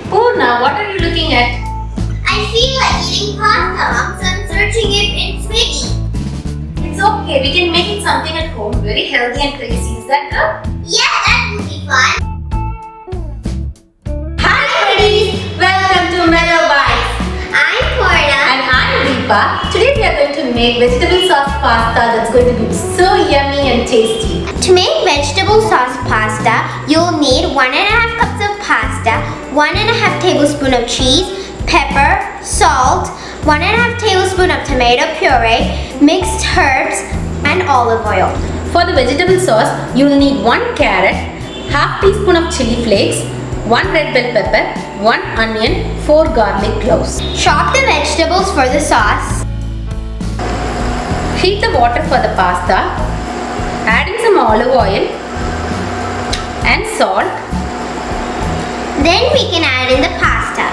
Purna, what are you looking at? I feel like eating pasta, Mom, so I'm searching it in Swiggy. It's okay, we can make it something at home, very healthy and tasty. Is that good? Yeah, that will be fun. Hi buddies, welcome to MellowBites. I'm Purna. And I'm Deepa. Today we are going to make vegetable sauce pasta that's going to be so yummy and tasty. To make vegetable sauce pasta, you'll need 1.5 cups of pasta, 1.5 tablespoon of cheese, pepper, salt, 1.5 tablespoon of tomato puree, mixed herbs, and olive oil. For the vegetable sauce, you will need 1 carrot, half teaspoon of chili flakes, 1 red bell pepper, 1 onion, 4 garlic cloves. Chop the vegetables for the sauce. Heat the water for the pasta. Add in some olive oil and salt. Then we can add in the pasta.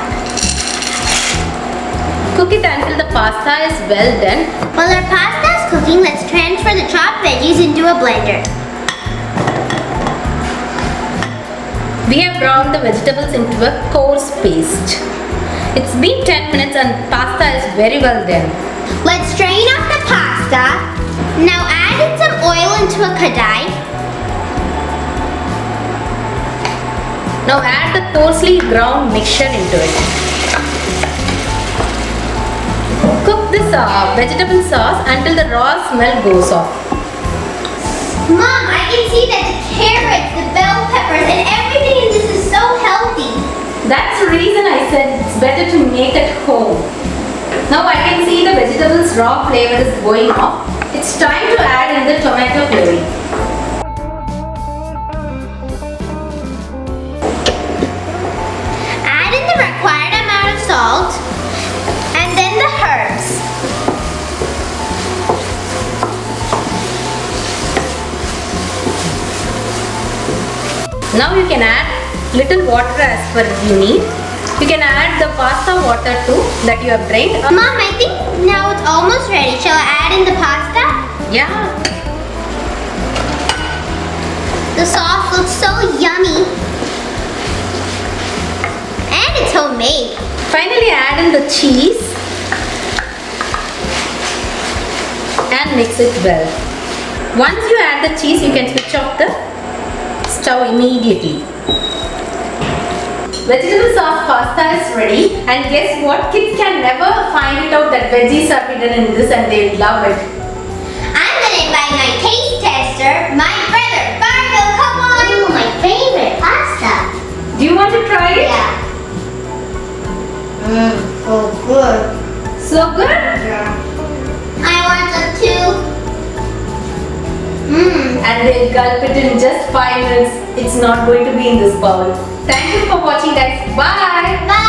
Cook it until the pasta is well done. While our pasta is cooking, let's transfer the chopped veggies into a blender. We have ground the vegetables into a coarse paste. It's been 10 minutes and pasta is very well done. Let's strain off the pasta. Now add in some oil into a kadai. Now add the coarsely ground mixture into it. Cook this vegetable sauce until the raw smell goes off. Mom, I can see that the carrots, the bell peppers, and everything in this is so healthy. That's the reason I said it's better to make at home. Now I can see the vegetables raw flavor is going off. It's time to add in the tomato puree. Add in the required amount of salt and then the herbs. Now you can add little water as per you need. You can add the pasta water too that you have drained. Mom, I think now it's almost ready. Shall I add in the pasta? Yeah. The sauce looks so yummy. And it's homemade. Finally add in the cheese and mix it well. Once you add the cheese, you can switch off the stove immediately. Vegetable sauce pasta is ready, and guess what? Kids can never find it out that veggies are hidden in this and they love it. I'm gonna invite my taste tester, my brother, Fargo, come on! Ooh, my favorite pasta. Do you want to try it? Yeah. So good. So good? Yeah. I want some too. And they'll gulp it in just 5 minutes. It's not going to be in this bowl. Thank you for watching, guys. Bye. Bye.